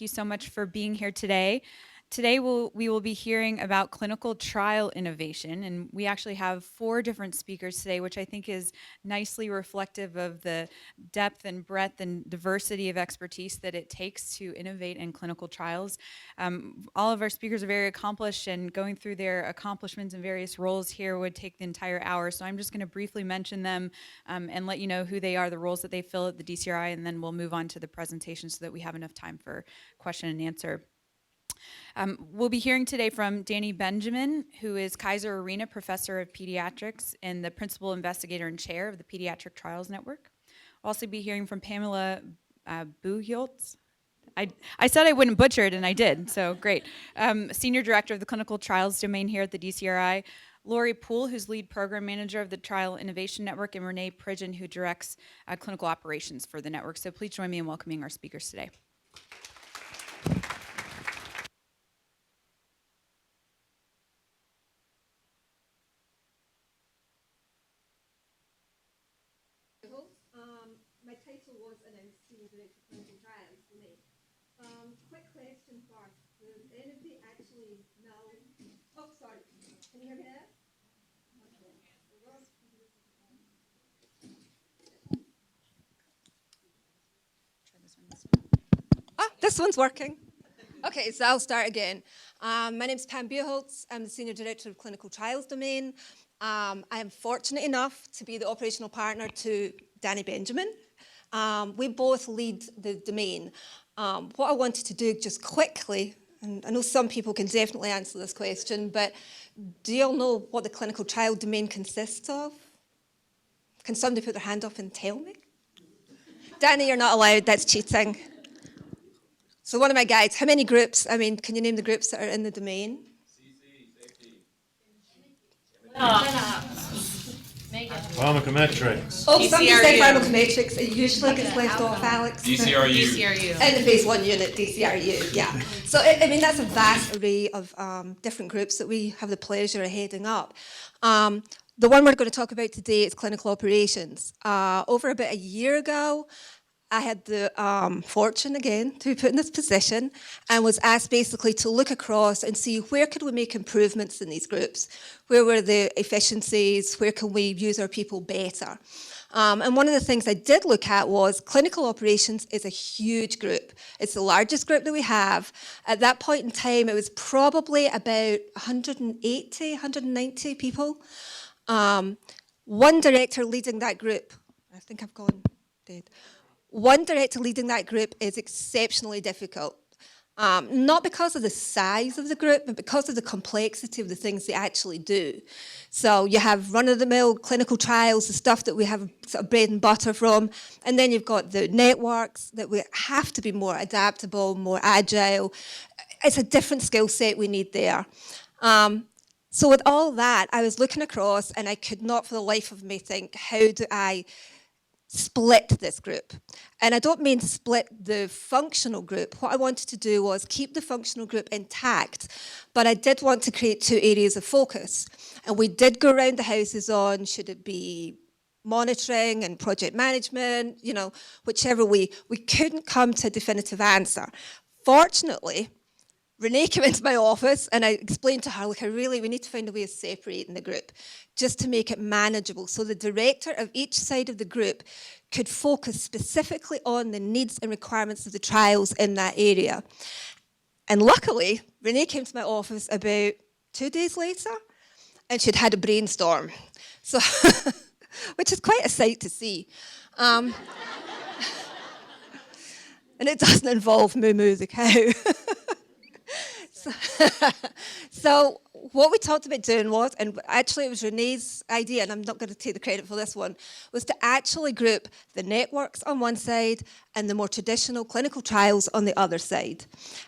you so much for being here today. Today we will be hearing about clinical trial innovation, and we actually have 4 different speakers today, which I think is nicely reflective of the depth and breadth and diversity of expertise that it takes to innovate in clinical trials. All of our speakers are very accomplished, and going through their accomplishments in various roles here would take the entire hour. So I'm just going to briefly mention them and let you know who they are, the roles that they fill at the DCRI, and then we'll move on to the presentation so that we have enough time for question and answer. We'll be hearing today from Danny Benjamin, who is Kaiser Arena Professor of Pediatrics and the Principal Investigator and Chair of the Pediatric Trials Network. We'll also be hearing from Pamela Buchholz. I said I wouldn't butcher it, and I did, so great. Senior Director of the Clinical Trials Domain here at the DCRI. Lori Poole, who's Lead Program Manager of the Trial Innovation Network, and Renee Pridgen, who directs clinical operations for the network. So please join me in welcoming our speakers today. My title was announced Senior Director of Clinical Trials for me. Quick question first. Does anybody actually know? Oh, sorry. Can you hear me now? This one's working. Okay, so I'll start again. My name's Pam Buchholz. I'm the Senior Director of Clinical Trials Domain. I am fortunate enough to be the operational partner to Danny Benjamin. We both lead the domain. What I wanted to do just quickly, and I know some people can definitely answer this question, but do you all know what the clinical trial domain consists of? Can somebody put their hand up and tell me? Danny, you're not allowed, that's cheating. So one of my guides, how many groups, can you name the groups that are in the domain? Pharmacometrics. Oh, somebody said pharmacometrics. It usually gets left off, Alex. DCRU. In the phase 1 unit, DCRU, yeah. So, that's a vast array of different groups that we have the pleasure of heading up. The one we're going to talk about today is clinical operations. Over about a year ago, I had the fortune again to be put in this position and was asked basically to look across and see where could we make improvements in these groups, where were the efficiencies, where can we use our people better. And one of the things I did look at was clinical operations is a huge group. It's the largest group that we have. At that point in time, it was probably about 180, 190 people. One director leading that group, I think I've gone dead. One director leading that group is exceptionally difficult. Not because of the size of the group, but because of the complexity of the things they actually do. So you have run-of-the-mill clinical trials, the stuff that we have sort of bread and butter from, and then you've got the networks that we have to be more adaptable, more agile. It's a different skill set we need there. So with all that, I was looking across and I could not for the life of me think, how do I split this group? And I don't mean split the functional group. What I wanted to do was keep the functional group intact, but I did want to create 2 areas of focus. And we did go around the houses on, should it be monitoring and project management, whichever way. We couldn't come to a definitive answer. Fortunately, Renee came into my office and I explained to her, look, we need to find a way of separating the group just to make it manageable. So the director of each side of the group could focus specifically on the needs and requirements of the trials in that area. And luckily, Renee came to my office about 2 days later and she'd had a brainstorm. So, which is quite a sight to see. And it doesn't involve Moo Moo the cow. So what we talked about doing was, and actually it was Renee's idea, and I'm not going to take the credit for this one, was to actually group the networks on one side and the more traditional clinical trials on the other side.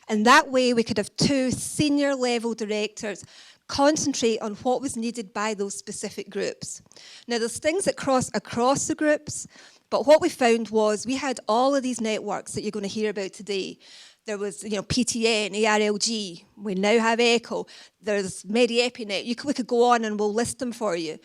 And that way we could have 2 senior level directors concentrate on what was needed by those specific groups. Now there's things that cross across the groups, but what we found was we had all of these networks that you're going to hear about today. There was, PTN, ARLG. We now have ECHO. There's MediEpinet. We could go on and we'll list them for you.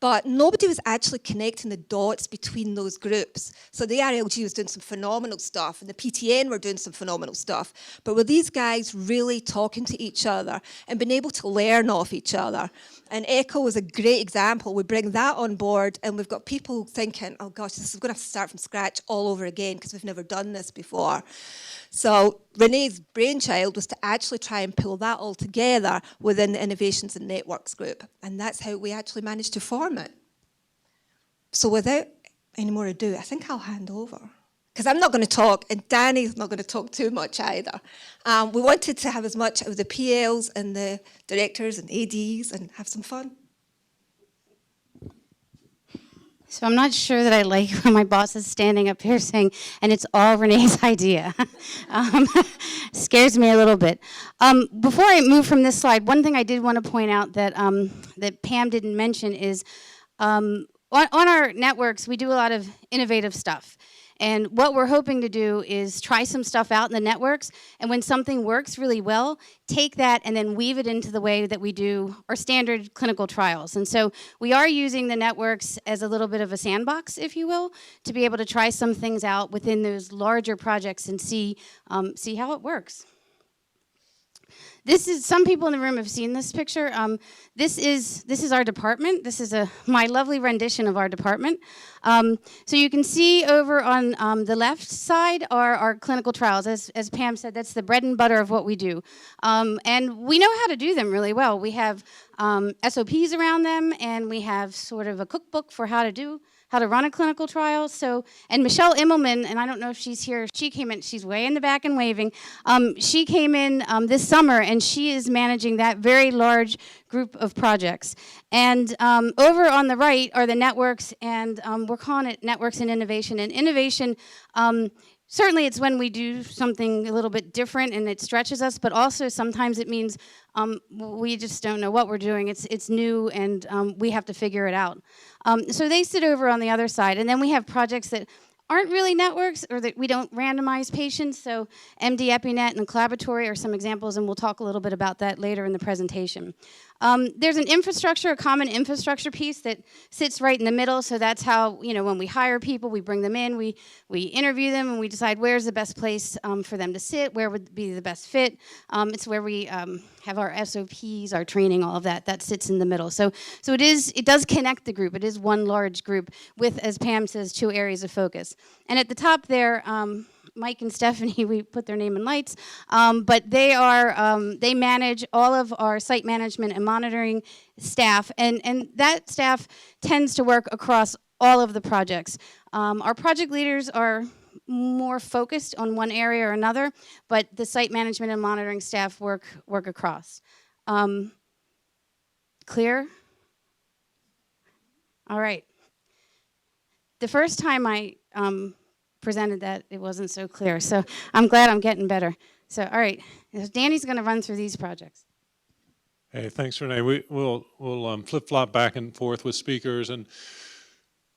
but nobody was actually connecting the dots between those groups. So the RLG was doing some phenomenal stuff, and the PTN were doing some phenomenal stuff. But were these guys really talking to each other and being able to learn off each other? And ECHO was a great example. We bring that on board, and we've got people thinking, oh gosh, this is going to have to start from scratch all over again because we've never done this before. So Renee's brainchild was to actually try and pull that all together within the Innovations and Networks group. And that's how we actually managed to form it. So without any more ado, I think I'll hand over. Because I'm not going to talk, and Danny's not going to talk too much either. We wanted to have as much of the PLs and the directors and ADs and have some fun. So I'm not sure that I like when my boss is standing up here saying, and it's all Renee's idea. Scares me a little bit. Before I move from this slide, one thing I did want to point out that, that Pam didn't mention is on our networks, we do a lot of innovative stuff. And what we're hoping to do is try some stuff out in the networks, and when something works really well, take that and then weave it into the way that we do our standard clinical trials. And so we are using the networks as a little bit of a sandbox, if you will, to be able to try some things out within those larger projects and see how it works. This is, some people in the room have seen this picture. This is our department. This is my lovely rendition of our department. So you can see over on the left side are our clinical trials. As Pam said, that's the bread and butter of what we do. And we know how to do them really well. We have SOPs around them, and we have sort of a cookbook for how to run a clinical trial. So, and Michelle Immelman, and I don't know if she's here, she came in, she's way in the back and waving. She came in this summer, and she is managing that very large group of projects. And over on the right are the networks, and we're calling it Networks and Innovation. And innovation, certainly it's when we do something a little bit different and it stretches us, but also sometimes it means we just don't know what we're doing. It's new, and we have to figure it out. So they sit over on the other side, and then we have projects that aren't really networks, or that we don't randomize patients. So MD EpiNet and Collaboratory are some examples, and we'll talk a little bit about that later in the presentation. There's an infrastructure, a common infrastructure piece that sits right in the middle. So that's how, when we hire people, we bring them in, we interview them, and we decide where's the best place for them to sit, where would be the best fit. It's where we have our SOPs, our training, all of that. That sits in the middle. So it does connect the group. It is one large group with, as Pam says, 2 areas of focus. And at the top there, Mike and Stephanie, we put their name in lights, but they manage all of our site management and monitoring staff, and that staff tends to work across all of the projects. Our project leaders are more focused on one area or another, but the site management and monitoring staff work across. Clear? All right. The first time I presented that, it wasn't so clear. So I'm glad I'm getting better. So, all right, Danny's going to run through these projects. Hey, thanks, Renee. We'll flip-flop back and forth with speakers. And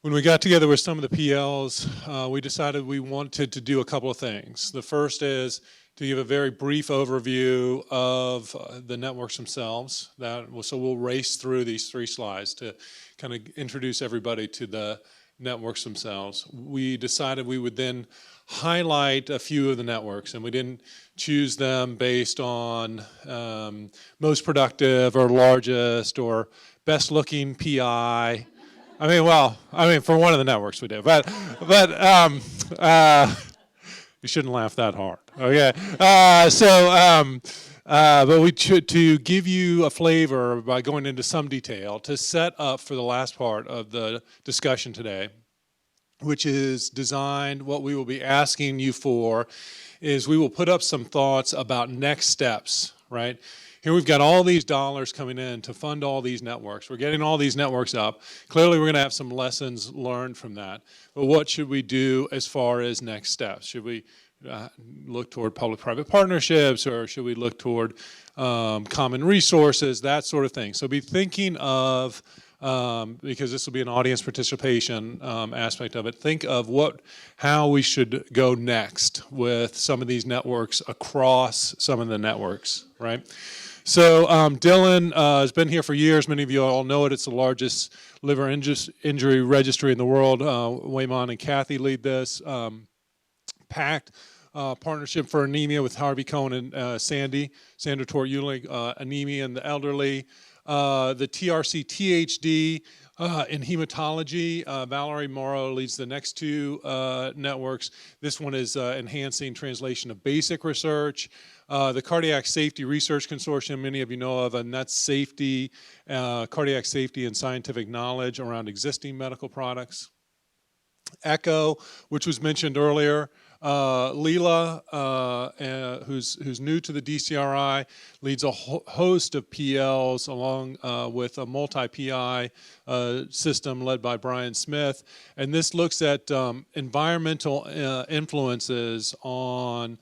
when we got together with some of the PLs, we decided we wanted to do a couple of things. The first is to give a very brief overview of the networks themselves. So we'll race through these 3 slides to kind of introduce everybody to the networks themselves. We decided we would then highlight a few of the networks, and we didn't choose them based on most productive or largest or best looking PI. For one of the networks we did, but you shouldn't laugh that hard. Okay, but we to give you a flavor by going into some detail to set up for the last part of the discussion today, which is designed, what we will be asking you for is we will put up some thoughts about next steps, right? Here we've got all these dollars coming in to fund all these networks. We're getting all these networks up. Clearly we're going to have some lessons learned from that. But what should we do as far as next steps? Should we look toward public-private partnerships, or should we look toward common resources, that sort of thing? So be thinking of, because this will be an audience participation aspect of it, think of how we should go next with some of these networks across some of the networks, right? So Dylan has been here for years. Many of you all know it. It's the largest liver injury registry in the world. Waymon and Kathy lead this. PACT, Partnership for Anemia with Harvey Cohen and Sandra Tort-Euling, anemia in the elderly. The TRC THD in hematology, Valerie Morrow leads the next two networks. This one is enhancing translation of basic research. The Cardiac Safety Research Consortium, many of you know of, and that's safety, cardiac safety and scientific knowledge around existing medical products. ECHO, which was mentioned earlier. Leela, who's new to the DCRI, leads a host of PLs along with a multi-PI system led by Brian Smith. And this looks at environmental influences on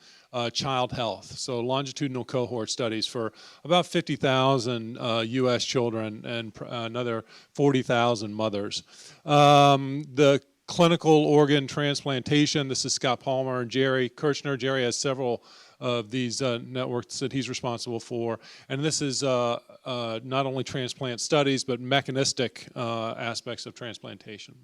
child health. So longitudinal cohort studies for about 50,000 U.S. children and another 40,000 mothers. The clinical organ transplantation, this is Scott Palmer and Jerry Kirchner. Jerry has several of these networks that he's responsible for. And this is not only transplant studies, but mechanistic aspects of transplantation.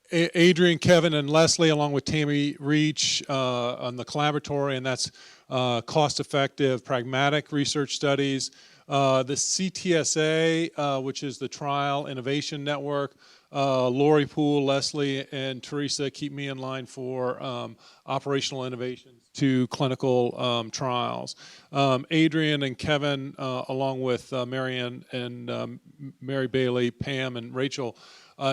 Adrian, Kevin, and Leslie, along with Tammy Reach on the collaboratory, and that's cost-effective, pragmatic research studies. The CTSA, which is the Trial Innovation Network, Lori, Poole, Leslie, and Teresa keep me in line for operational innovations to clinical trials. Adrian and Kevin, along with Marianne and Mary Bailey, Pam, and Rachel.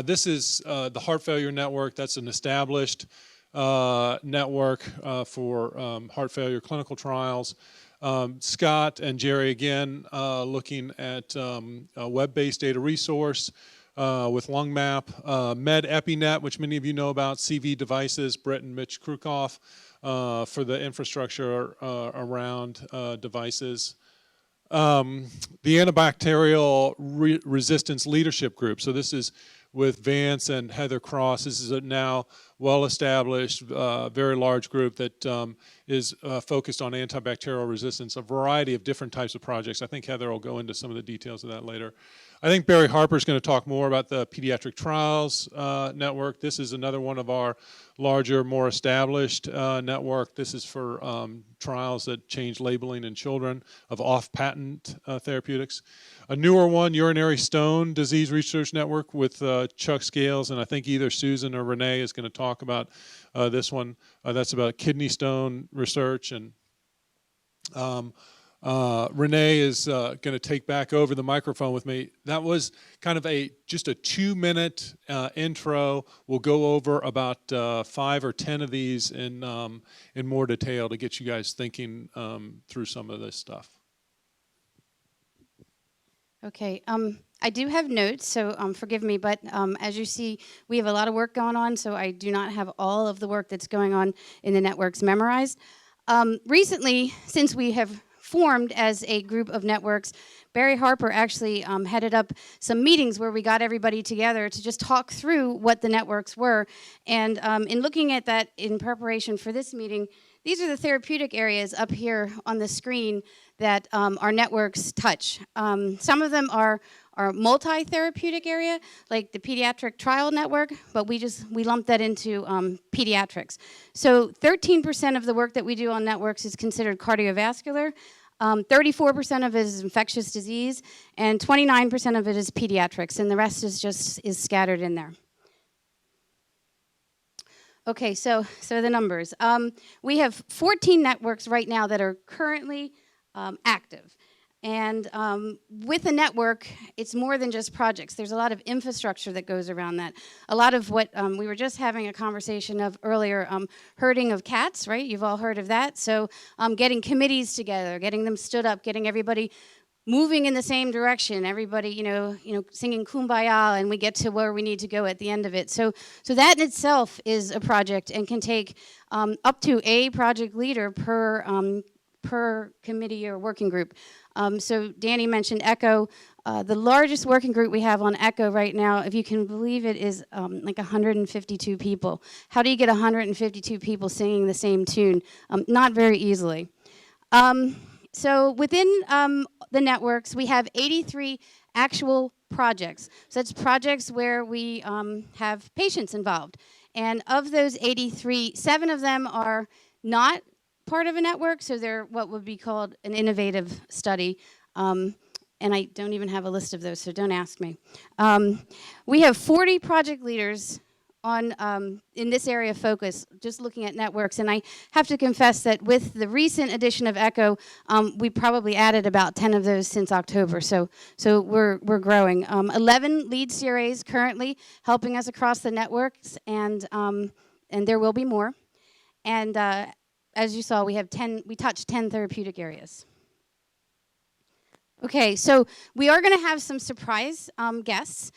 This is the Heart Failure Network. That's an established network for heart failure clinical trials. Scott and Jerry, again, looking at a web-based data resource with LungMap. MedEpinet, which many of you know about, CV Devices, Brett and Mitch Krukoff, for the infrastructure around devices. The Antibacterial Resistance Leadership Group. So this is with Vance and Heather Cross. This is a now well-established, very large group that is focused on antibacterial resistance, a variety of different types of projects. I think Heather will go into some of the details of that later. I think Barry Harper is going to talk more about the Pediatric Trials Network. This is another one of our larger, more established network. This is for trials that change labeling in children of off-patent therapeutics. A newer one, Urinary Stone Disease Research Network with Chuck Scales, and I think either Susan or Renee is going to talk about this one. That's about kidney stone research, and Renee is going to take back over the microphone with me. That was kind of just a 2-minute intro. We'll go over about 5 or 10 of these in more detail to get you guys thinking through some of this stuff. Okay, I do have notes, so forgive me, but as you see, we have a lot of work going on, so I do not have all of the work that's going on in the networks memorized. Recently, since we have formed as a group of networks, Barry Harper actually headed up some meetings where we got everybody together to just talk through what the networks were. And in looking at that in preparation for this meeting, these are the therapeutic areas up here on the screen that our networks touch. Some of them are multi-therapeutic area, like the Pediatric Trial Network, but we lump that into pediatrics. So 13% of the work that we do on networks is considered cardiovascular, 34% of it is infectious disease, and 29% of it is pediatrics, and the rest is scattered in there. Okay, so the numbers. We have 14 networks right now that are currently active. And with a network, it's more than just projects. There's a lot of infrastructure that goes around that. A lot of what we were just having a conversation of earlier, herding of cats, right? You've all heard of that. So getting committees together, getting them stood up, getting everybody moving in the same direction, everybody, singing Kumbaya, and we get to where we need to go at the end of it. So that in itself is a project and can take up to a project leader per committee or working group. So Danny mentioned ECHO. The largest working group we have on ECHO right now, if you can believe it, is like 152 people. How do you get 152 people singing the same tune? Not very easily. So within the networks, we have 83 actual projects. So that's projects where we have patients involved. And of those 83, 7 of them are not part of a network, so they're what would be called an innovative study. And I don't even have a list of those, so don't ask me. We have 40 project leaders on in this area of focus, just looking at networks. And I have to confess that with the recent addition of ECHO, we probably added about 10 of those since October. So we're growing. 11 lead CRAs currently helping us across the networks, and there will be more. And as you saw, we touched 10 therapeutic areas. Okay, so we are going to have some surprise guests.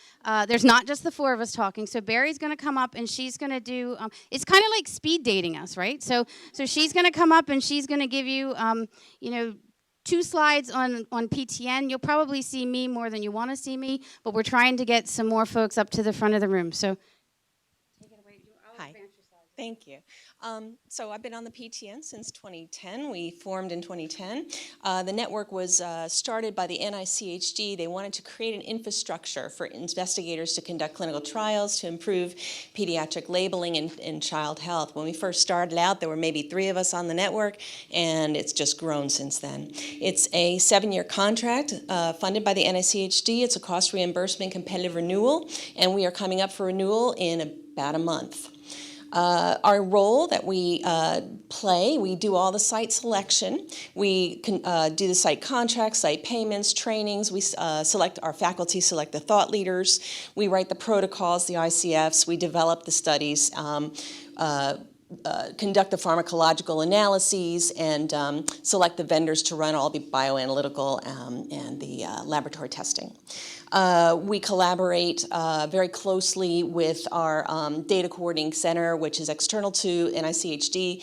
There's not just the 4 of us talking. So Barry's going to come up and she's going to do. It's kind of like speed dating us, right? So she's going to come up and she's going to give you, 2 slides on PTN. You'll probably see me more than you want to see me, but we're trying to get some more folks up to the front of the room. So take it away. Hi. Thank you. So I've been on the PTN since 2010. We formed in 2010. The network was started by the NICHD. They wanted to create an infrastructure for investigators to conduct clinical trials to improve pediatric labeling in child health. When we first started out, there were maybe 3 of us on the network, and it's just grown since then. It's a 7-year contract funded by the NICHD. It's a cost reimbursement competitive renewal, and we are coming up for renewal in about a month. Our role that we play, we do all the site selection. We can do the site contracts, site payments, trainings. We select our faculty, select the thought leaders. We write the protocols, the ICFs. We develop the studies. Conduct the pharmacological analyses, and select the vendors to run all the bioanalytical and the laboratory testing. We collaborate very closely with our data coordinating center, which is external to NICHD,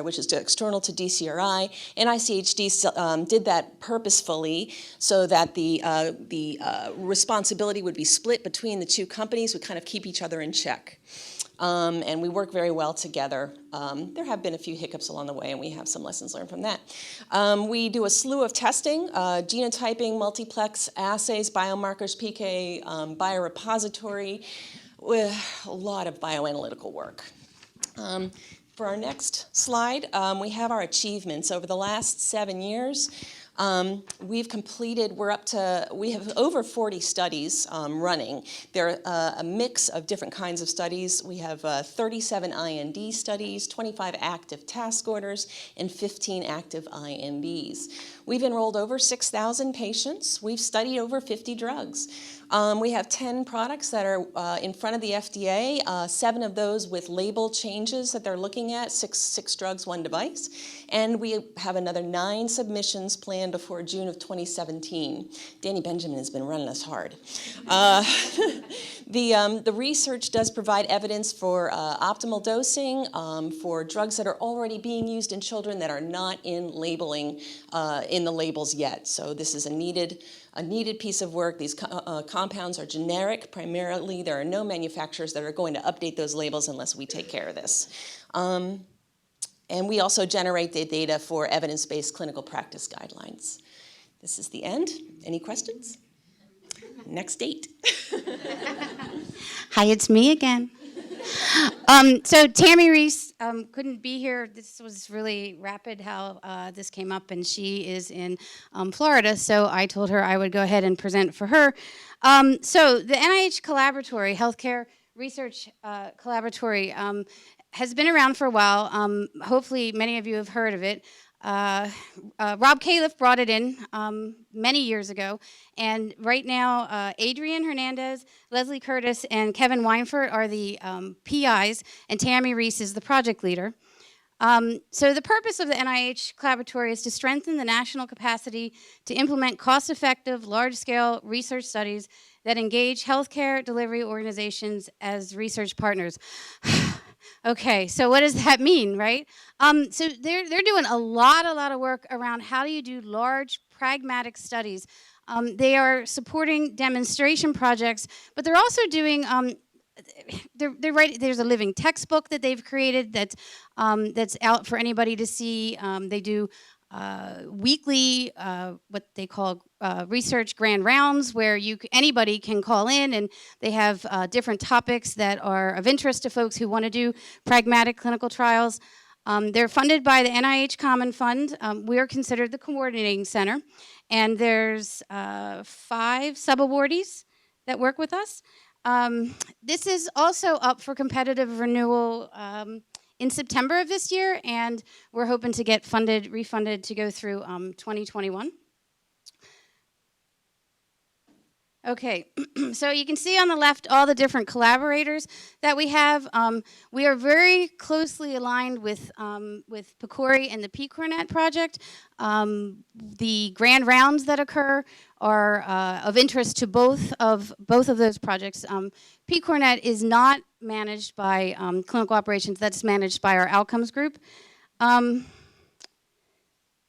which is external to DCRI. NICHD did that purposefully so that the responsibility would be split between the 2 companies. We kind of keep each other in check. And we work very well together. There have been a few hiccups along the way, and we have some lessons learned from that. We do a slew of testing, genotyping, multiplex assays, biomarkers, PK, biorepository, with a lot of bioanalytical work. For our next slide, we have our achievements. Over the last 7 years, we have over 40 studies running. They're a mix of different kinds of studies. We have 37 IND studies, 25 active task orders, and 15 active INDs. We've enrolled over 6,000 patients. We've studied over 50 drugs. We have 10 products that are in front of the FDA, 7 of those with label changes that they're looking at, 6 drugs, 1 device. And we have another 9 submissions planned before June of 2017. Danny Benjamin has been running us hard. The research does provide evidence for optimal dosing for drugs that are already being used in children that are not in labeling in the labels yet. So this is a needed piece of work. These compounds are generic primarily. There are no manufacturers that are going to update those labels unless we take care of this. And we also generate the data for evidence-based clinical practice guidelines. This is the end. Any questions? Next date. Hi, it's me again. So Tammy Reese couldn't be here. This was really rapid how this came up, and she is in Florida, so I told her I would go ahead and present for her. So the NIH Collaboratory, Healthcare Research Collaboratory, has been around for a while. Hopefully many of you have heard of it. Rob Califf brought it in many years ago, and right now Adrian Hernandez, Leslie Curtis, and Kevin Weinfurt are the PIs, and Tammy Reese is the project leader. So the purpose of the NIH Collaboratory is to strengthen the national capacity to implement cost-effective, large-scale research studies that engage healthcare delivery organizations as research partners. Okay, so what does that mean, right? So they're doing a lot of work around how do you do large, pragmatic studies. They are supporting demonstration projects, but they're also doing, there's a living textbook that they've created that's out for anybody to see. They do weekly, what they call research grand rounds, where anybody can call in, and they have different topics that are of interest to folks who want to do pragmatic clinical trials. They're funded by the NIH Common Fund. We are considered the coordinating center, and there's 5 sub-awardees that work with us. This is also up for competitive renewal in September of this year, and we're hoping to get refunded to go through 2021. Okay, so you can see on the left all the different collaborators that we have. We are very closely aligned with PCORI and the PCORNet project. The grand rounds that occur are of interest to both of those projects. PCORNet is not managed by clinical operations; that's managed by our outcomes group.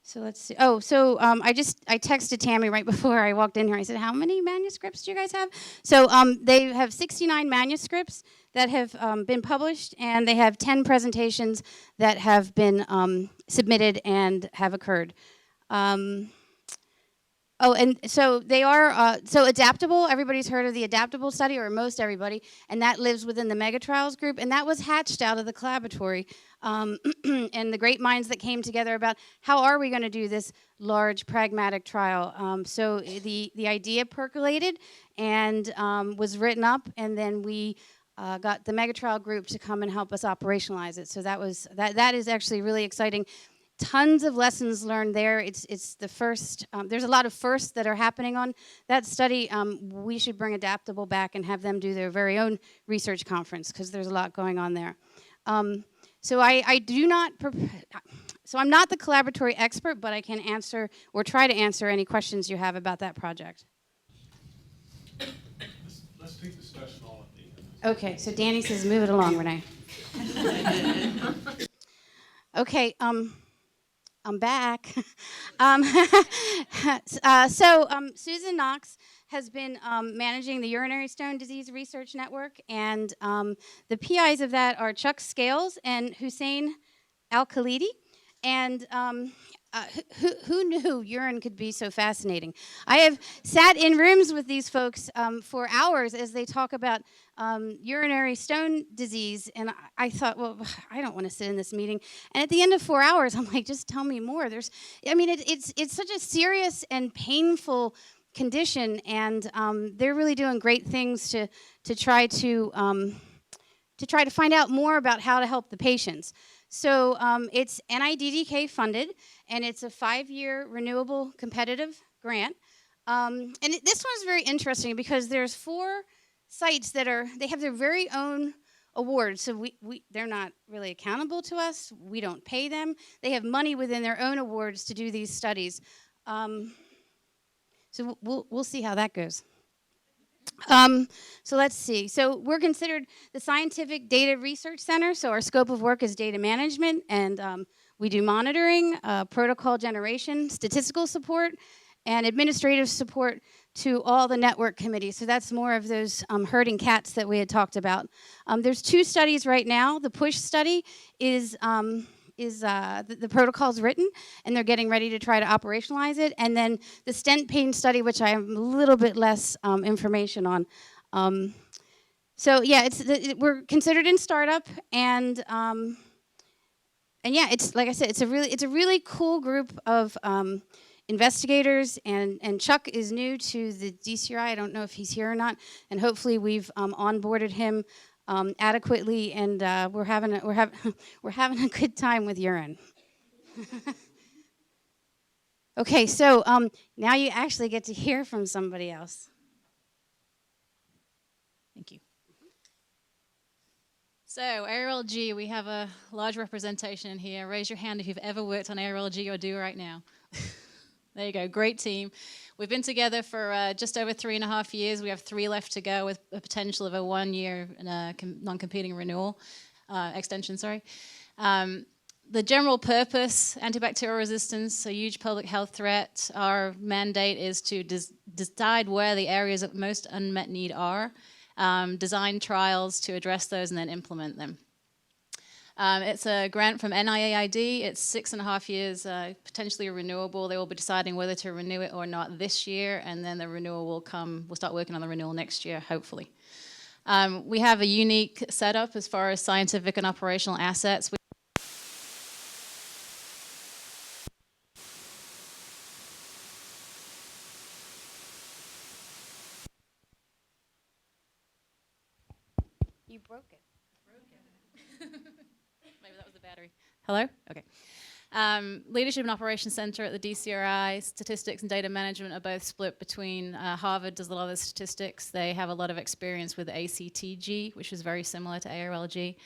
So let's see. Oh, so I texted Tammy right before I walked in here. I said, "How many manuscripts do you guys have?" So they have 69 manuscripts that have been published, and they have 10 presentations that have been submitted and have occurred. Oh, and so they are so adaptable. Everybody's heard of the adaptable study, or most everybody, and that lives within the megatrials group, and that was hatched out of the collaboratory, and the great minds that came together about how are we going to do this large pragmatic trial. So the idea percolated and was written up, and then we got the megatrial group to come and help us operationalize it. So that is actually really exciting. Tons of lessons learned there. It's the first. There's a lot of firsts that are happening on that study. We should bring Adaptable back and have them do their very own research conference, because there's a lot going on there. So I do not. So I'm not the collaboratory expert, but I can answer or try to answer any questions you have about that project. Let's take discussion all at the end. Okay. So Danny says, "Move it along, Renee." Okay. I'm back. Susan Knox has been managing the Urinary Stone Disease Research Network, and the PIs of that are Chuck Scales and Hussein Al-Khalidi. And who knew urine could be so fascinating? I have sat in rooms with these folks for hours as they talk about urinary stone disease, and I thought, well, I don't want to sit in this meeting. And at the end of 4 hours, I'm like, just tell me more. It's such a serious and painful condition, and they're really doing great things to try to find out more about how to help the patients. So it's NIDDK funded, and it's a 5-year renewable competitive grant. This one's very interesting because there's 4 sites that they have their very own awards. So they're not really accountable to us. We don't pay them. They have money within their own awards to do these studies. So we'll see how that goes. So let's see. So we're considered the Scientific Data Research Center. So our scope of work is data management, and we do monitoring, protocol generation, statistical support, and administrative support to all the network committees. So that's more of those herding cats that we had talked about. There's 2 studies right now. The PUSH study is the protocol's written, and they're getting ready to try to operationalize it. And then the stent pain study, which I have a little bit less information on. So yeah, we're considered in startup, and yeah, it's like I said, it's a really cool group of investigators, and Chuck is new to the DCRI. I don't know if he's here or not, and hopefully we've onboarded him adequately, and we're having a good time with urine. Okay, so now you actually get to hear from somebody else. Thank you. So ARLG, we have a large representation here. Raise your hand if you've ever worked on ARLG or do right now. There you go, great team. We've been together for just over 3.5 years. We have 3 left to go with a potential of a 1-year non-competing renewal, extension, sorry. The general purpose, antibacterial resistance, a huge public health threat. Our mandate is to decide where the areas of most unmet need are, design trials to address those, and then implement them. It's a grant from NIAID. It's 6.5 years, potentially renewable. They will be deciding whether to renew it or not this year, and then the renewal will come. We'll start working on the renewal next year, hopefully. We have a unique setup as far as scientific and operational assets. You broke it. Maybe that was the battery. Hello? Okay. Leadership and Operations Center at the DCRI, statistics and data management are both split between Harvard does a lot of the statistics. They have a lot of experience with ACTG, which is very similar to ARLG.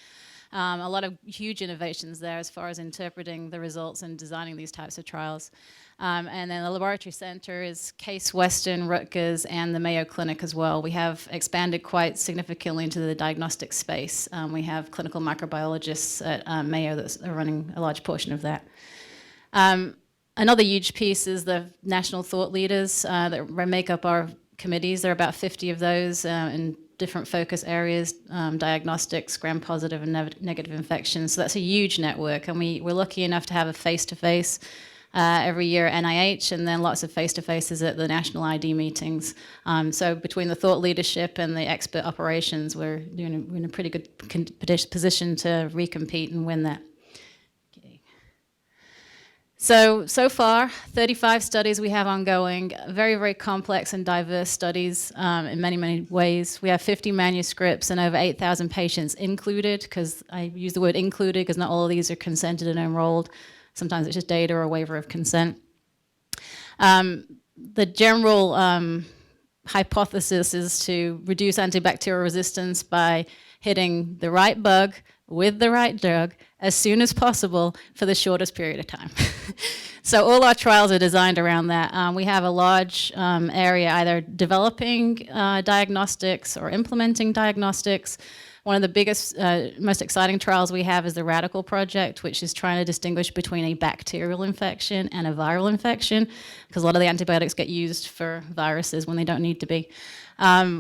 A lot of huge innovations there as far as interpreting the results and designing these types of trials. And then the Laboratory Center is Case Western, Rutgers, and the Mayo Clinic as well. We have expanded quite significantly into the diagnostic space. We have clinical microbiologists at Mayo that are running a large portion of that. Another huge piece is the national thought leaders that make up our committees. There are about 50 of those in different focus areas, diagnostics, gram-positive and negative infections. So that's a huge network, and we're lucky enough to have a face-to-face every year at NIH, and then lots of face-to-faces at the national ID meetings. So between the thought leadership and the expert operations, we're in a pretty good position to recompete and win that. So far, 35 studies we have ongoing, very, very complex and diverse studies in many, many ways. We have 50 manuscripts and over 8,000 patients included, because I use the word included because not all of these are consented and enrolled. Sometimes it's just data or a waiver of consent. The general hypothesis is to reduce antibacterial resistance by hitting the right bug with the right drug as soon as possible for the shortest period of time. So all our trials are designed around that. We have a large area either developing diagnostics or implementing diagnostics. One of the biggest, most exciting trials we have is the Radical Project, which is trying to distinguish between a bacterial infection and a viral infection, because a lot of the antibiotics get used for viruses when they don't need to be.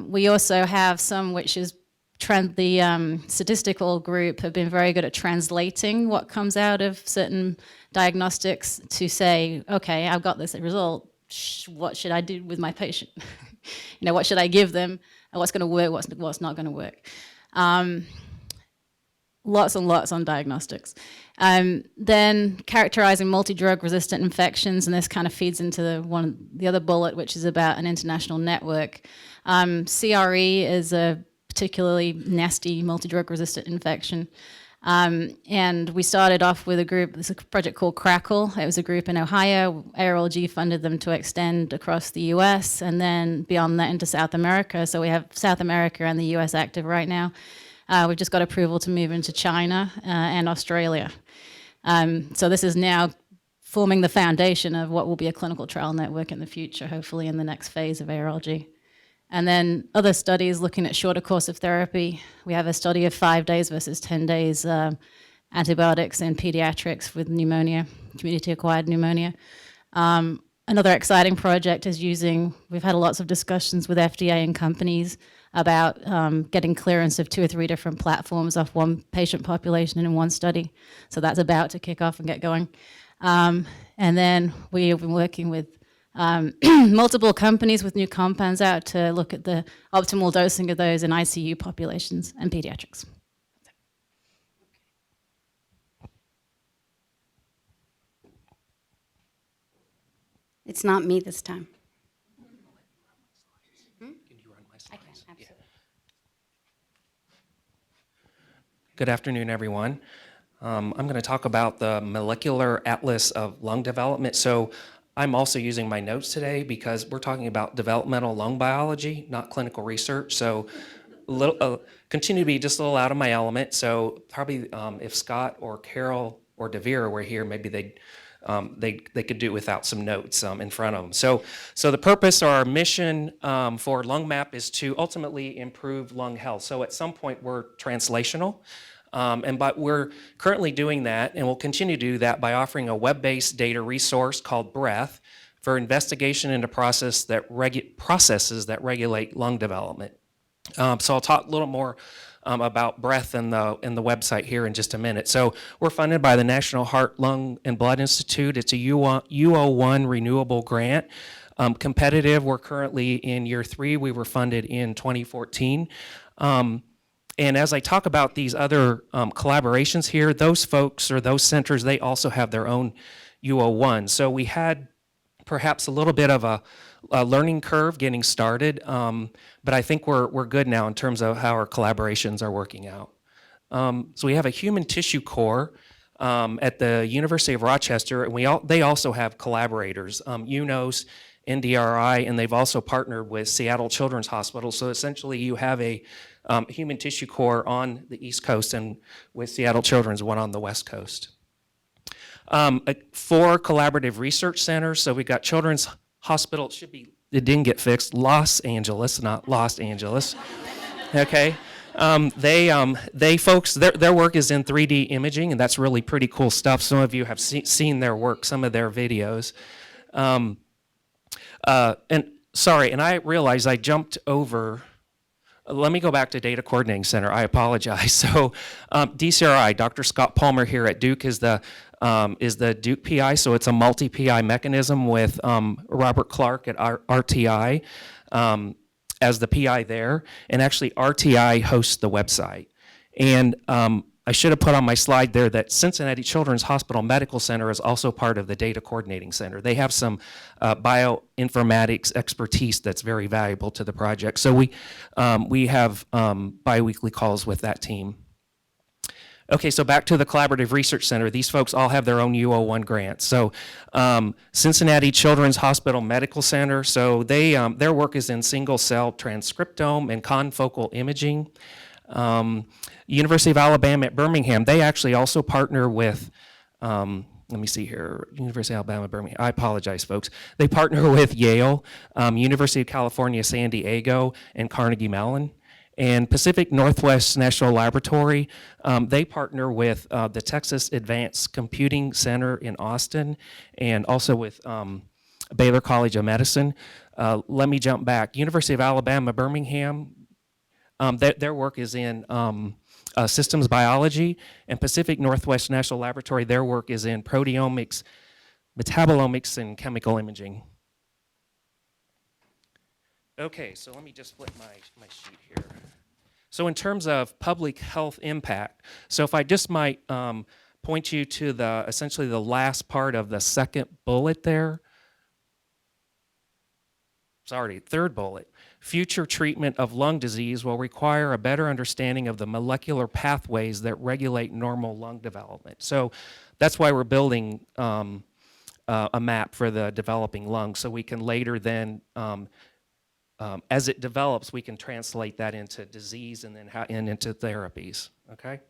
We also have some which is the statistical group have been very good at translating what comes out of certain diagnostics to say, okay, I've got this result, what should I do with my patient? What should I give them? And what's going to work, what's not going to work? Lots and lots on diagnostics. Then characterizing multi-drug resistant infections, and this kind of feeds into the other bullet, which is about an international network. CRE is a particularly nasty multi-drug resistant infection. And we started off with a group, there's a project called Crackle. It was a group in Ohio. ARLG funded them to extend across the US and then beyond that into South America. So we have South America and the US active right now. We've just got approval to move into China and Australia. So this is now forming the foundation of what will be a clinical trial network in the future, hopefully in the next phase of ARLG. And then other studies looking at shorter course of therapy. We have a study of 5 days versus 10 days antibiotics in pediatrics with pneumonia, community-acquired pneumonia. Another exciting project is we've had lots of discussions with FDA and companies about getting clearance of 2 or 3 different platforms off one patient population in one study. So that's about to kick off and get going. And then we have been working with multiple companies with new compounds out to look at the optimal dosing of those in ICU populations and pediatrics. It's not me this time. Can you run my slides? I can, absolutely. Yeah. Good afternoon, everyone. I'm going to talk about the molecular atlas of lung development. So I'm also using my notes today because we're talking about developmental lung biology, not clinical research. So continue to be just a little out of my element. So probably if Scott or Carol or Devere were here, maybe they could do it without some notes in front of them. So the purpose or our mission for LungMap is to ultimately improve lung health. So at some point we're translational. But we're currently doing that, and we'll continue to do that by offering a web-based data resource called Breath for investigation into processes that regulate lung development. So I'll talk a little more about breath in the website here in just a minute. So we're funded by the National Heart, Lung, and Blood Institute. It's a UO1 renewable grant. Competitive, we're currently in year 3. We were funded in 2014. And as I talk about these other collaborations here, those folks or those centers, they also have their own UO1. So we had perhaps a little bit of a learning curve getting started, but I think we're good now in terms of how our collaborations are working out. So we have a human tissue core at the University of Rochester, and they also have collaborators, UNOS, NDRI, and they've also partnered with Seattle Children's Hospital. So essentially you have a human tissue core on the East Coast and with Seattle Children's, one on the West Coast. 4 collaborative research centers. So we got Children's Hospital, it didn't get fixed, Los Angeles, not Los Angeles. Okay. They folks, their work is in 3D imaging, and that's really pretty cool stuff. Some of you have seen their work, some of their videos. And I realized I jumped over. Let me go back to Data Coordinating Center. I apologize. So DCRI, Dr. Scott Palmer here at Duke is the Duke PI. So it's a multi-PI mechanism with Robert Clark at RTI as the PI there. And actually RTI hosts the website. And I should have put on my slide there that Cincinnati Children's Hospital Medical Center is also part of the Data Coordinating Center. They have some bioinformatics expertise that's very valuable to the project. So we have biweekly calls with that team. Okay, so back to the Collaborative Research Center. These folks all have their own UO1 grants. So Cincinnati Children's Hospital Medical Center, so their work is in single-cell transcriptome and confocal imaging. University of Alabama at Birmingham, they actually also partner with, let me see here, University of Alabama, Birmingham, I apologize, folks. They partner with Yale, University of California, San Diego, and Carnegie Mellon. And Pacific Northwest National Laboratory, they partner with the Texas Advanced Computing Center in Austin, and also with Baylor College of Medicine. Let me jump back. University of Alabama, Birmingham, their work is in systems biology, and Pacific Northwest National Laboratory, their work is in proteomics, metabolomics, and chemical imaging. Okay, so let me just flip my sheet here. So in terms of public health impact, so if I just might point you to essentially the last part of the second bullet there. Sorry, third bullet. Future treatment of lung disease will require a better understanding of the molecular pathways that regulate normal lung development. So that's why we're building a map for the developing lung, so we can later then, as it develops, we can translate that into disease and then into therapies, okay?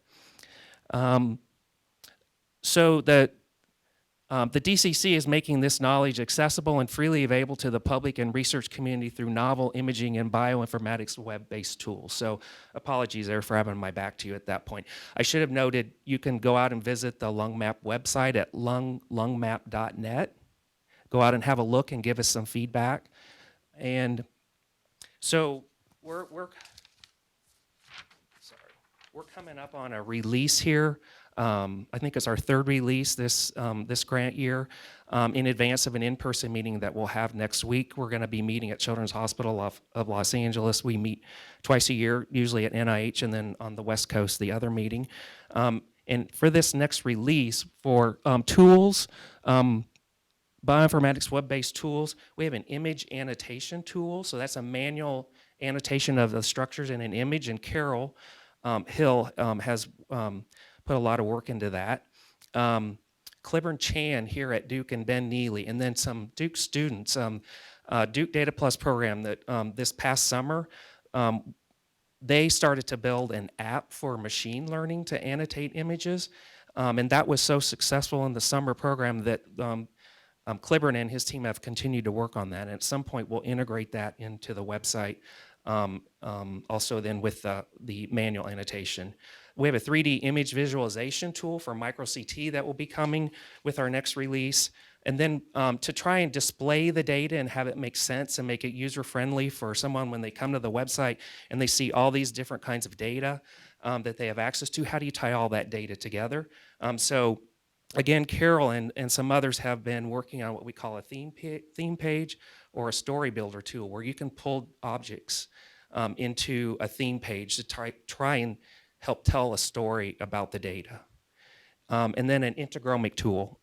So the DCC is making this knowledge accessible and freely available to the public and research community through novel imaging and bioinformatics web-based tools. So apologies there for having my back to you at that point. I should have noted you can go out and visit the LungMap website at lungmap.net. Go out and have a look and give us some feedback. And so we're coming up on a release here. I think it's our 3rd release this grant year. In advance of an in-person meeting that we'll have next week, we're going to be meeting at Children's Hospital of Los Angeles. We meet twice a year, usually at NIH, and then on the West Coast, the other meeting. And for this next release, for tools, bioinformatics web-based tools, we have an image annotation tool. So that's a manual annotation of the structures in an image, and Carol Hill has put a lot of work into that. Cliburn Chan here at Duke and Ben Neely, and then some Duke students, Duke Data Plus program that this past summer, they started to build an app for machine learning to annotate images. And that was so successful in the summer program that Cliburn and his team have continued to work on that. And at some point, we'll integrate that into the website, also then with the manual annotation. We have a 3D image visualization tool for micro CT that will be coming with our next release. And then to try and display the data and have it make sense and make it user-friendly for someone when they come to the website and they see all these different kinds of data, that they have access to. How do you tie all that data together? So again, Carol and some others have been working on what we call a theme page or a story builder tool, where you can pull objects into a theme page to try and help tell a story about the data. And then an integromic tool.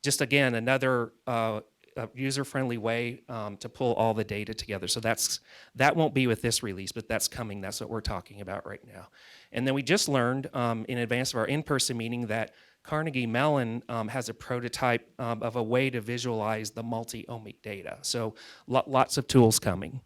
Just again, another user-friendly way to pull all the data together. So that won't be with this release, but that's coming. That's what we're talking about right now. And then we just learned in advance of our in-person meeting that Carnegie Mellon has a prototype of a way to visualize the multi-omic data. So lots of tools coming.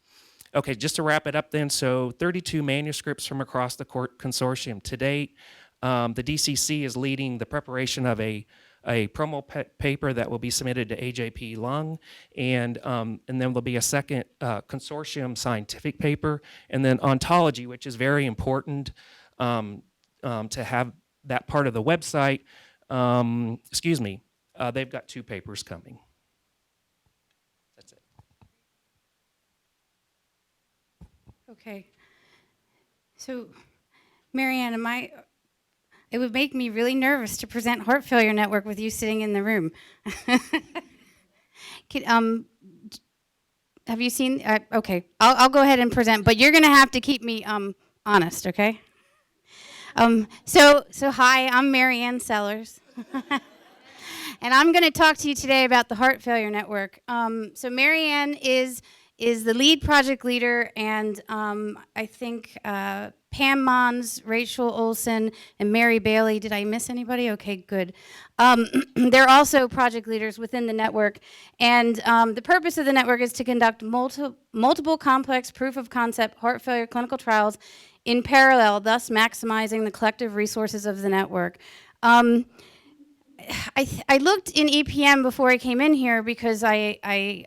Okay, just to wrap it up then, so 32 manuscripts from across the consortium to date. The DCC is leading the preparation of a promo paper that will be submitted to AJP Lung, and then there'll be a second consortium scientific paper, and then ontology, which is very important to have that part of the website. They've got 2 papers coming. That's it. Okay. So, Marianne, it would make me really nervous to present Heart Failure Network with you sitting in the room. Have you seen? Okay, I'll go ahead and present, but you're going to have to keep me honest, okay? So hi, I'm Marianne Sellers. And I'm going to talk to you today about the Heart Failure Network. So Marianne is the lead project leader, and I think Pam Mons, Rachel Olson, and Mary Bailey. Did I miss anybody? Okay, good. They're also project leaders within the network, and the purpose of the network is to conduct multiple complex proof of concept heart failure clinical trials in parallel, thus maximizing the collective resources of the network. I looked in EPM before I came in here because I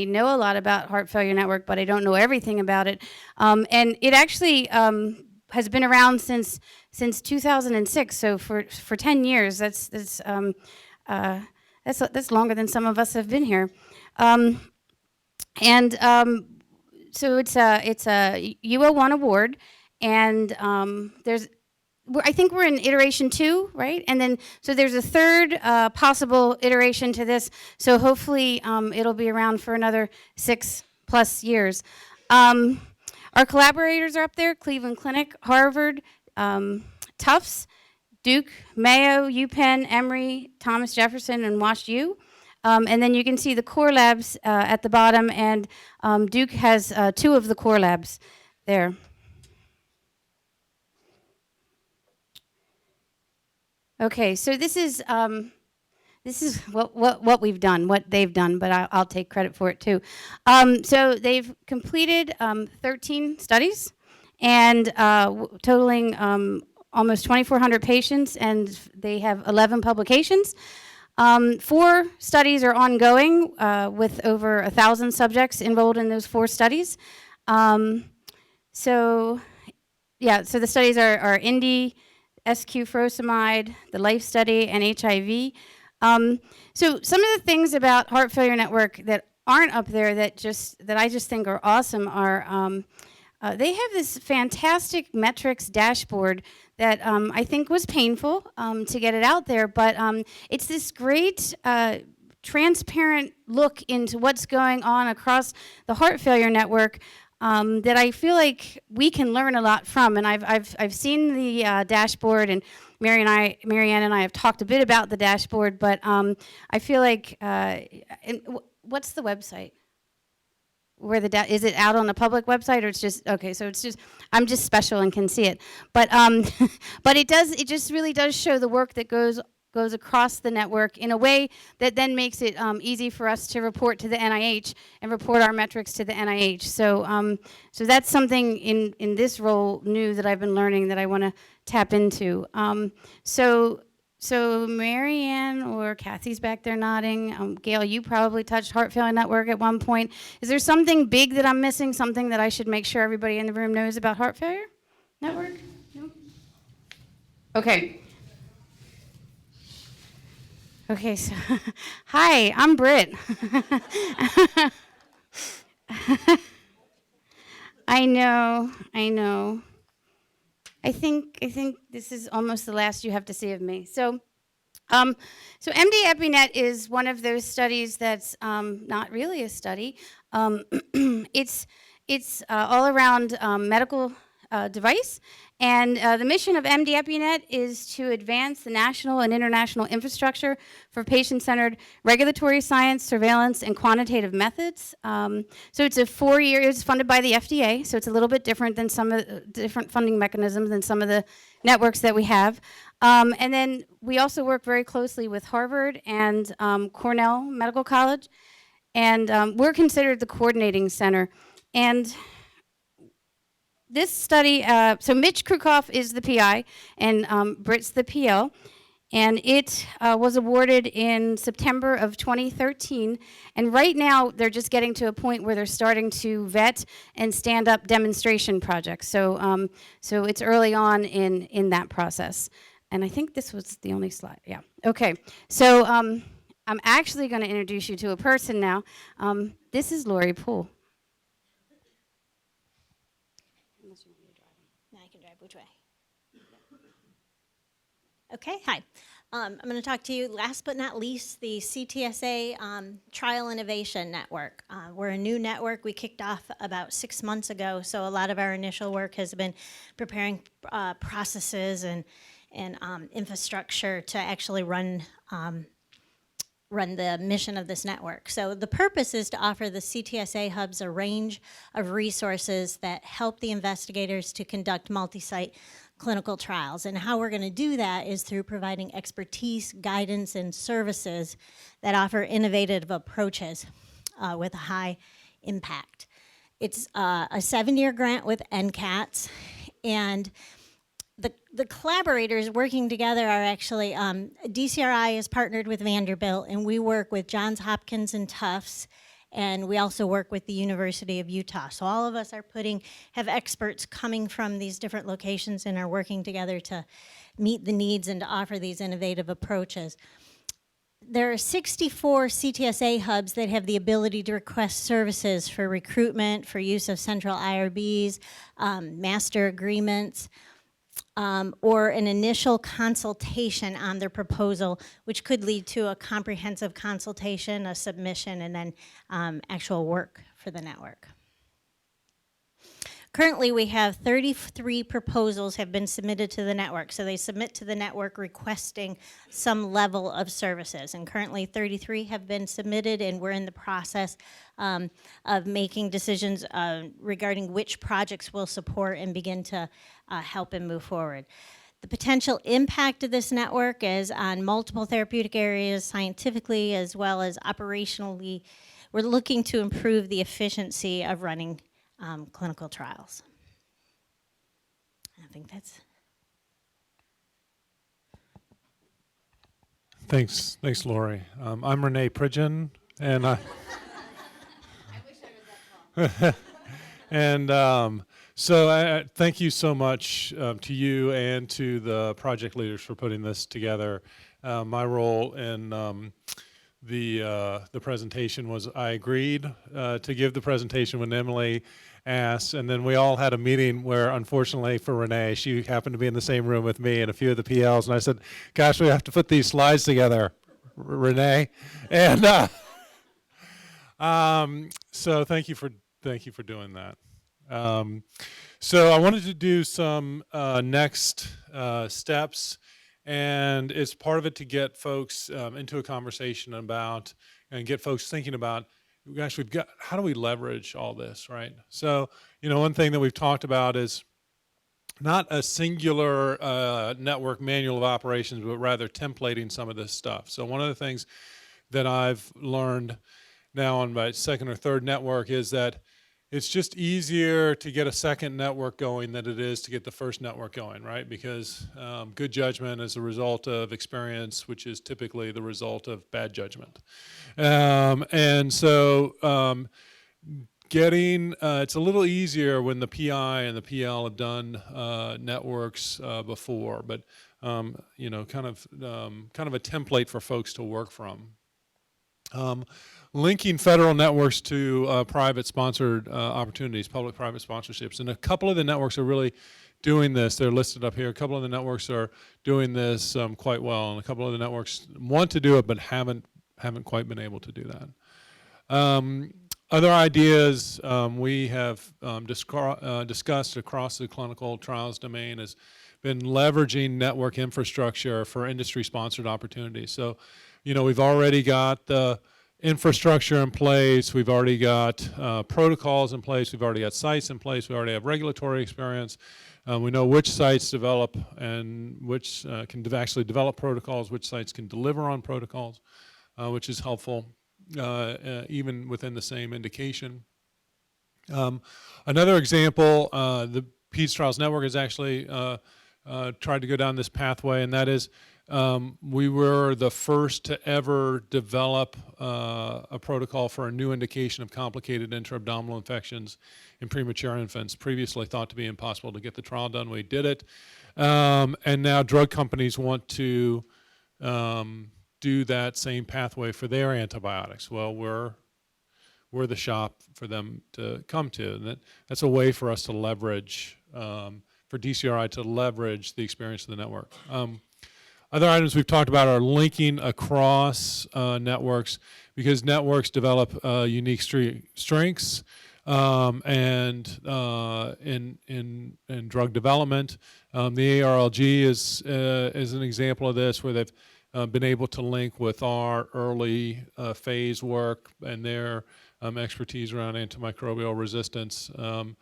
know a lot about Heart Failure Network, but I don't know everything about it. And it actually has been around since 2006. So for 10 years, that's longer than some of us have been here. So it's a UO1 award, and I think we're in iteration 2, right? And then, so there's a third possible iteration to this. So hopefully it'll be around for another 6+ years. Our collaborators are up there: Cleveland Clinic, Harvard, Tufts, Duke, Mayo, UPenn, Emory, Thomas Jefferson, and WashU. And then you can see the core labs at the bottom, and Duke has 2 of the core labs there. Okay, so this is what we've done, what they've done, but I'll take credit for it too. So they've completed 13 studies, and totaling almost 2,400 patients, and they have 11 publications. 4 studies are ongoing with over 1,000 subjects enrolled in those 4 studies. So the studies are Indy, SQ furosemide, the LIFE study, and HIV. So some of the things about Heart Failure Network that aren't up there that I just think are awesome are they have this fantastic metrics dashboard that I think was painful to get it out there, but it's this great transparent look into what's going on across the Heart Failure Network that I feel like we can learn a lot from. And I've seen the dashboard, and Marianne and I have talked a bit about the dashboard, but I feel like, what's the website? Where is it out on the public website, or it's just, okay, so it's just, I'm just special and can see it. But but it just really does show the work that goes across the network in a way that then makes it easy for us to report to the NIH and report our metrics to the NIH. So so that's something in this role new that I've been learning that I want to tap into. So Marianne or Kathy's back there nodding. Gail, you probably touched Heart Failure Network at one point. Is there something big that I'm missing, something that I should make sure everybody in the room knows about Heart Failure Network? No? Okay. Okay, so hi, I'm Britt. I know. I think this is almost the last you have to see of me. So MD EpiNet is one of those studies that's not really a study. It's all around medical device, and the mission of MD EpiNet is to advance the national and international infrastructure for patient-centered regulatory science, surveillance, and quantitative methods. So it's a 4-year. It's funded by the FDA, so it's a little bit different than some of the different funding mechanisms than some of the networks that we have. And then we also work very closely with Harvard and Cornell Medical College, and we're considered the coordinating center. And this study, so Mitch Krukoff is the PI, and Britt's the PL, and it was awarded in September of 2013. And right now, they're just getting to a point where they're starting to vet and stand up demonstration projects. So, so it's early on in that process. And I think this was the only slide. Yeah. Okay. So I'm actually going to introduce you to a person now. This is Lori Poole. Now I can drive which way? Okay, hi. I'm going to talk to you, last but not least, the CTSA Trial Innovation Network. We're a new network. We kicked off about 6 months ago, so a lot of our initial work has been preparing processes and infrastructure to actually run the mission of this network. So the purpose is to offer the CTSA hubs a range of resources that help the investigators to conduct multi-site clinical trials. And how we're going to do that is through providing expertise, guidance, and services that offer innovative approaches with a high impact. It's a 7-year grant with NCATS, and the collaborators working together are actually, DCRI is partnered with Vanderbilt, and we work with Johns Hopkins and Tufts, and we also work with the University of Utah. So all of us have experts coming from these different locations and are working together to meet the needs and to offer these innovative approaches. There are 64 CTSA hubs that have the ability to request services for recruitment, for use of central IRBs, master agreements, or an initial consultation on their proposal, which could lead to a comprehensive consultation, a submission, and then actual work for the network. Currently, we have 33 proposals have been submitted to the network. So they submit to the network requesting some level of services. And currently, 33 have been submitted, and we're in the process of making decisions regarding which projects we'll support and begin to help and move forward. The potential impact of this network is on multiple therapeutic areas, scientifically as well as operationally. We're looking to improve the efficiency of running clinical trials. I think that's. Thanks, Lori. I'm Renee Pridgen, and I wish I was that tall. And so thank you so much to you and to the project leaders for putting this together. My role in the presentation was I agreed to give the presentation when Emily asked, and then we all had a meeting where, unfortunately for Renee, she happened to be in the same room with me and a few of the PLs, and I said, gosh, we have to put these slides together, Renee. And so thank you for doing that. So I wanted to do some next steps, and it's part of it to get folks into a conversation about and get folks thinking about, gosh, how do we leverage all this, right? So, one thing that we've talked about is not a singular network manual of operations, but rather templating some of this stuff. So one of the things that I've learned now on my second or third network is that it's just easier to get a second network going than it is to get the first network going, right? Because good judgment is a result of experience, which is typically the result of bad judgment. And so it's a little easier when the PI and the PL have done networks before, but kind of a template for folks to work from. Linking federal networks to private sponsored opportunities, public-private sponsorships. And a couple of the networks are really doing this. They're listed up here. A couple of the networks are doing this quite well, and a couple of the networks want to do it but haven't quite been able to do that. Other ideas we have discussed across the clinical trials domain has been leveraging network infrastructure for industry-sponsored opportunities. So, we've already got the infrastructure in place, we've already got protocols in place, we've already got sites in place, we already have regulatory experience. We know which sites develop and which can actually develop protocols, which sites can deliver on protocols, which is helpful even within the same indication. Another example, the PEDS Trials Network has actually tried to go down this pathway, and that is we were the first to ever develop a protocol for a new indication of complicated intra-abdominal infections in premature infants. Previously thought to be impossible to get the trial done. We did it. And now drug companies want to do that same pathway for their antibiotics. Well, we're the shop for them to come to. And that's a way for us to leverage, for DCRI to leverage the experience of the network. Other items we've talked about are linking across networks, because networks develop unique strengths and in drug development. The ARLG is an example of this, where they've been able to link with our early phase work and their expertise around antimicrobial resistance to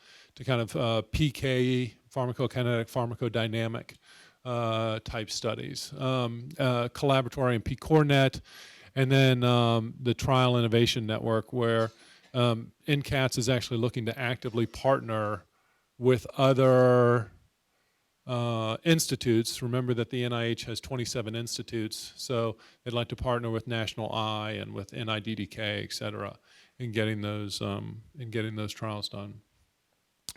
kind of PK, pharmacokinetic, pharmacodynamic type studies. Collaboratory and PCORNet, and then the Trial Innovation Network, where NCATS is actually looking to actively partner with other institutes. Remember that the NIH has 27 institutes, so they'd like to partner with National Eye and with NIDDK, et cetera, in getting those trials done.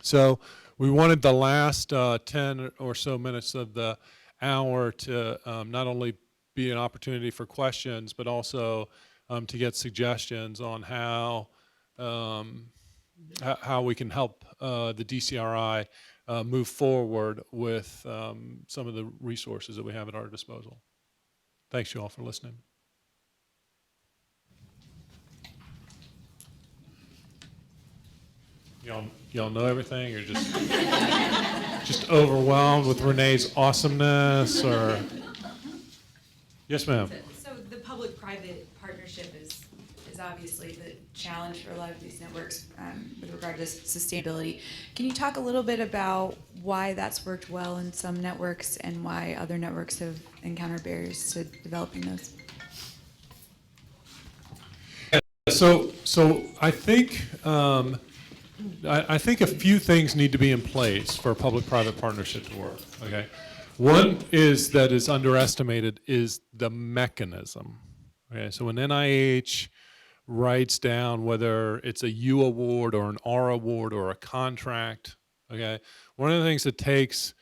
So we wanted the last 10 or so minutes of the hour to not only be an opportunity for questions, but also to get suggestions on how we can help the DCRI move forward with some of the resources that we have at our disposal. Thanks you all for listening. Y'all know everything, or just overwhelmed with Renee's awesomeness, or? Yes, ma'am. So the public-private partnership is obviously the challenge for a lot of these networks with regard to sustainability. Can you talk a little bit about why that's worked well in some networks and why other networks have encountered barriers to developing those? So I think I think a few things need to be in place for a public-private partnership to work. Okay, one is that is underestimated is the mechanism. Okay, so when NIH writes down whether it's a U award or an R award or a contract, okay, one of the things that takes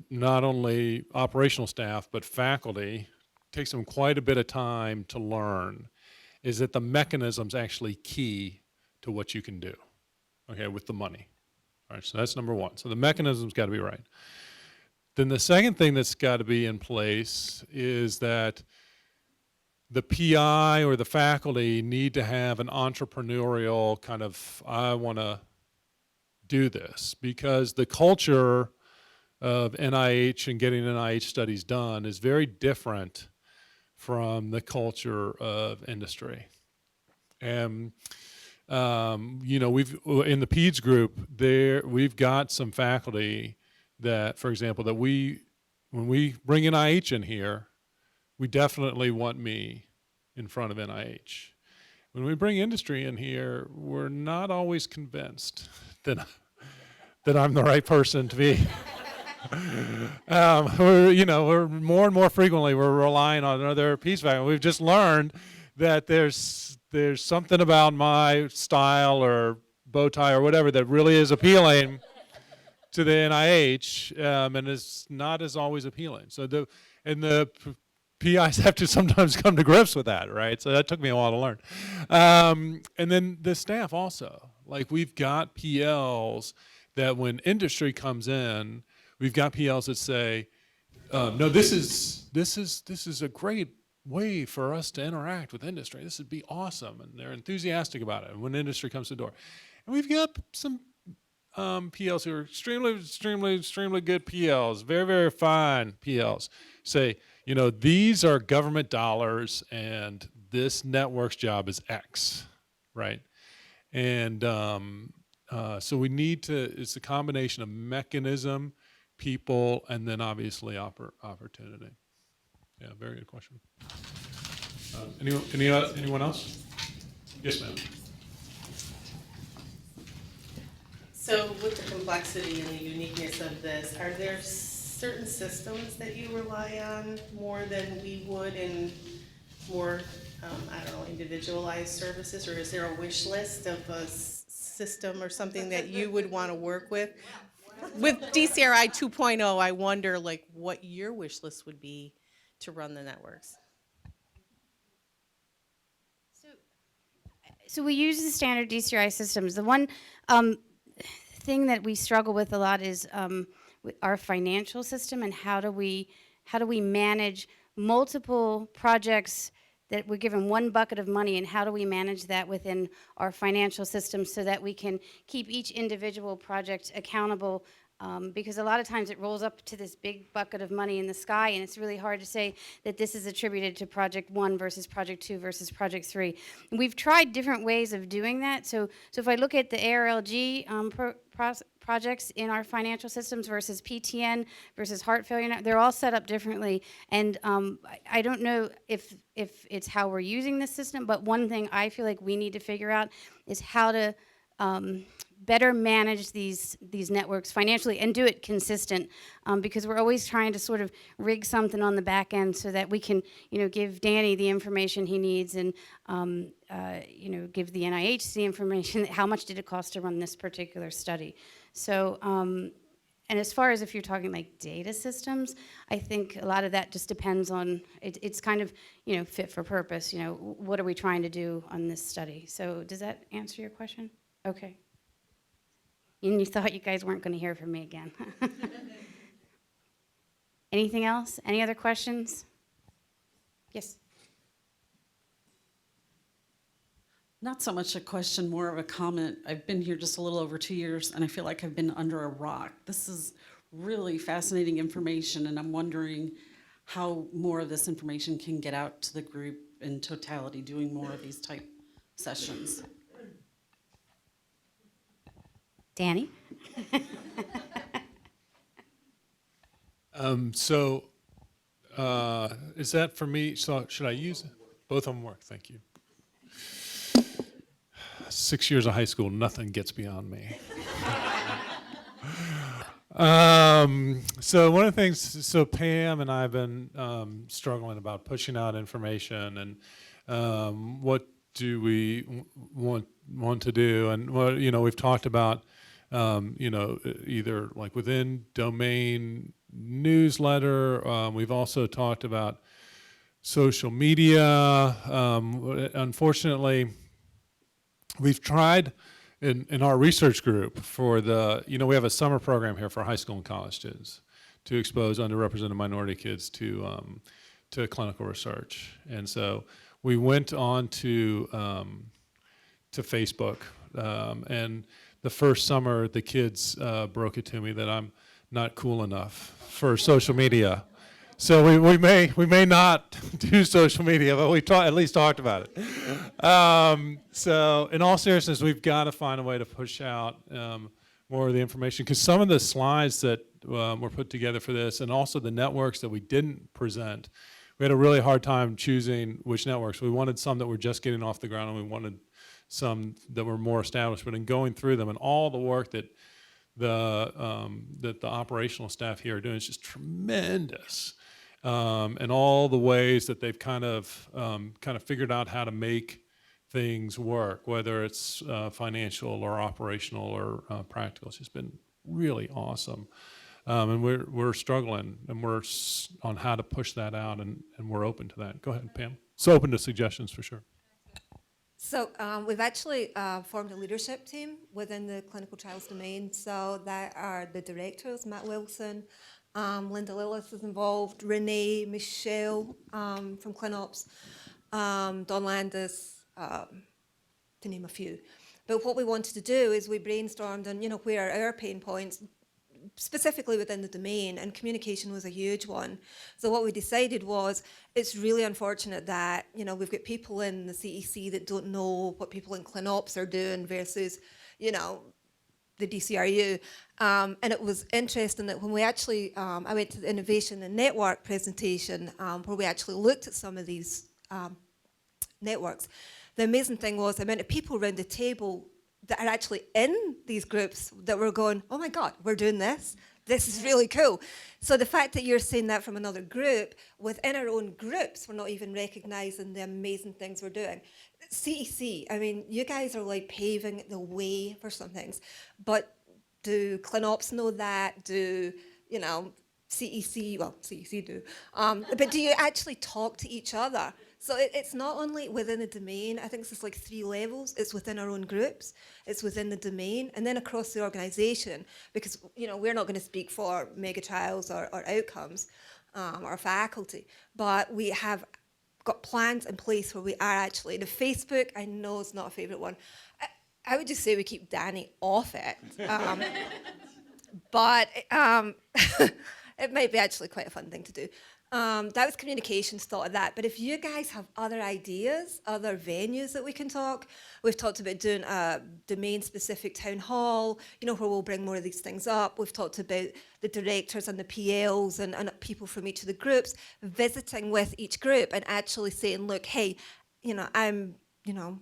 not only operational staff but faculty, takes them quite a bit of time to learn, is that the mechanism's actually key to what you can do, okay, with the money. All right, so that's number one. So the mechanism's got to be right. Then the second thing that's got to be in place is that the PI or the faculty need to have an entrepreneurial kind of, I want to do this, because the culture of NIH and getting NIH studies done is very different from the culture of industry. And you know, we've in the PEDS group we've got some faculty that, for example, that when we bring NIH in here, we definitely want me in front of NIH. When we bring industry in here, we're not always convinced that I'm the right person to be. We're more and more frequently we're relying on other PEDS faculty. We've just learned that there's something about my style or bow tie or whatever that really is appealing to the NIH, and is not as always appealing. So the PIs have to sometimes come to grips with that, right? So that took me a while to learn. And then the staff also, like we've got PLs that when industry comes in, we've got PLs that say, no, this is a great way for us to interact with industry. This would be awesome, and they're enthusiastic about it. And when industry comes to the door, and we've got some PLs who are extremely good PLs, very, very fine PLs, say, these are government dollars, and this network's job is X, right? And so we need to. It's a combination of mechanism, people, and then obviously opportunity. Yeah, very good question. Anyone else? Yes, ma'am. So with the complexity and the uniqueness of this, are there certain systems that you rely on more than we would in more, individualized services? Or is there a wish list of a system or something that you would want to work with? With DCRI 2.0, I wonder what your wish list would be to run the networks. So we use the standard DCRI systems. The one thing that we struggle with a lot is with our financial system, and how do we manage multiple projects that we're given one bucket of money, and how do we manage that within our financial system so that we can keep each individual project accountable, because a lot of times it rolls up to this big bucket of money in the sky, and it's really hard to say that this is attributed to project 1 versus project 2 versus project 3. And we've tried different ways of doing that. So if I look at the ARLG projects in our financial systems versus PTN versus heart failure, they're all set up differently. And I don't know if it's how we're using this system, but one thing I feel like we need to figure out is how to better manage these networks financially and do it consistent, because we're always trying to sort of rig something on the back end so that we can, give Danny the information he needs, and give the NIH the information. How much did it cost to run this particular study? So, and as far as if you're talking like data systems, I think a lot of that just depends on, it's kind of, fit for purpose. What are we trying to do on this study? So does that answer your question? Okay. And you thought you guys weren't going to hear from me again. Anything else? Any other questions? Yes. Not so much a question, more of a comment. I've been here just a little over 2 years, and I feel like I've been under a rock. This is really fascinating information, and I'm wondering how more of this information can get out to the group in totality, doing more of these type sessions. Danny? Is that for me? So should I use it? Both of them work. Thank you. 6 years of high school, nothing gets beyond me. So one of the things, Pam and I have been struggling about pushing out information, and what do we want to do, and we've talked about either like within domain newsletter. We've also talked about social media. Unfortunately, we've tried in our research group for we have a summer program here for high school and college students to expose underrepresented minority kids to clinical research. And so we went on to Facebook, and the first summer the kids broke it to me that I'm not cool enough for social media. So we may not do social media, but we at least talked about it. So in all seriousness, we've got to find a way to push out more of the information, because some of the slides that were put together for this, and also the networks that we didn't present, we had a really hard time choosing which networks. We wanted some that were just getting off the ground, and we wanted some that were more established. But in going through them and all the work that the operational staff here are doing is just tremendous. And all the ways that they've kind of figured out how to make things work, whether it's financial or operational or practical. It's just been really awesome. And we're struggling, and we're on how to push that out, and we're open to that. Go ahead, Pam. So open to suggestions for sure. So we've actually formed a leadership team within the clinical trials domain. So that are the directors, Matt Wilson, Linda Lillis is involved, Renee, Michelle from ClinOps, Don Landis, to name a few. But what we wanted to do is we brainstormed on, where are our pain points, specifically within the domain, and communication was a huge one. So what we decided was, it's really unfortunate that, we've got people in the CEC that don't know what people in ClinOps are doing versus, the DCRU. And it was interesting that when we actually, I went to the Innovation and Network presentation, where we actually looked at some of these networks. The amazing thing was the amount of people around the table that are actually in these groups that were going, oh my God, we're doing this. This is really cool. So the fact that you're saying that from another group, within our own groups, we're not even recognizing the amazing things we're doing. CEC, I mean, you guys are like paving the way for some things, but do ClinOps know that? Do, CEC, well, CEC do, but do you actually talk to each other? So it's not only within the domain, I think it's like 3 levels. It's within our own groups, it's within the domain, and then across the organization, because we're not going to speak for mega trials or outcomes or faculty, but we have got plans in place where we are actually, the Facebook, I know it's not a favorite one. I would just say we keep Danny off it. But it might be actually quite a fun thing to do. That was communications, thought of that. But if you guys have other ideas, other venues that we can talk, we've talked about doing a domain-specific town hall, where we'll bring more of these things up. We've talked about the directors and the PLs and people from each of the groups visiting with each group and actually saying, look, hey, I'm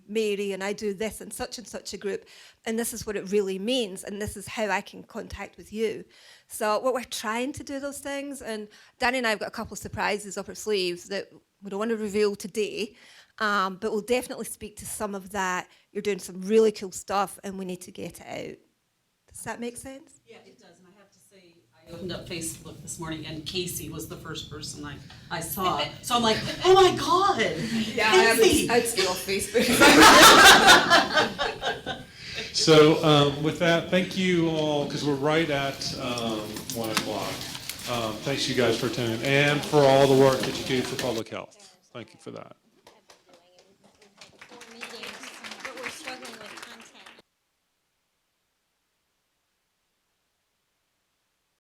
Mary, and I do this in such and such a group, and this is what it really means, and this is how I can contact with you. So we're trying to do those things, and Danny and I have got a couple of surprises up our sleeves that we don't want to reveal today, but we'll definitely speak to some of that. You're doing some really cool stuff, and we need to get it out. Does that make sense? Yeah, it does, and I have to say, I opened up Facebook this morning, and Casey was the first person I saw. So I'm like, oh my God, Yeah, Casey! I'd stay off Facebook. So with that, thank you all, because we're right at 1 o'clock. Thanks you guys for attending and for all the work that you do for public health. Thank you for that.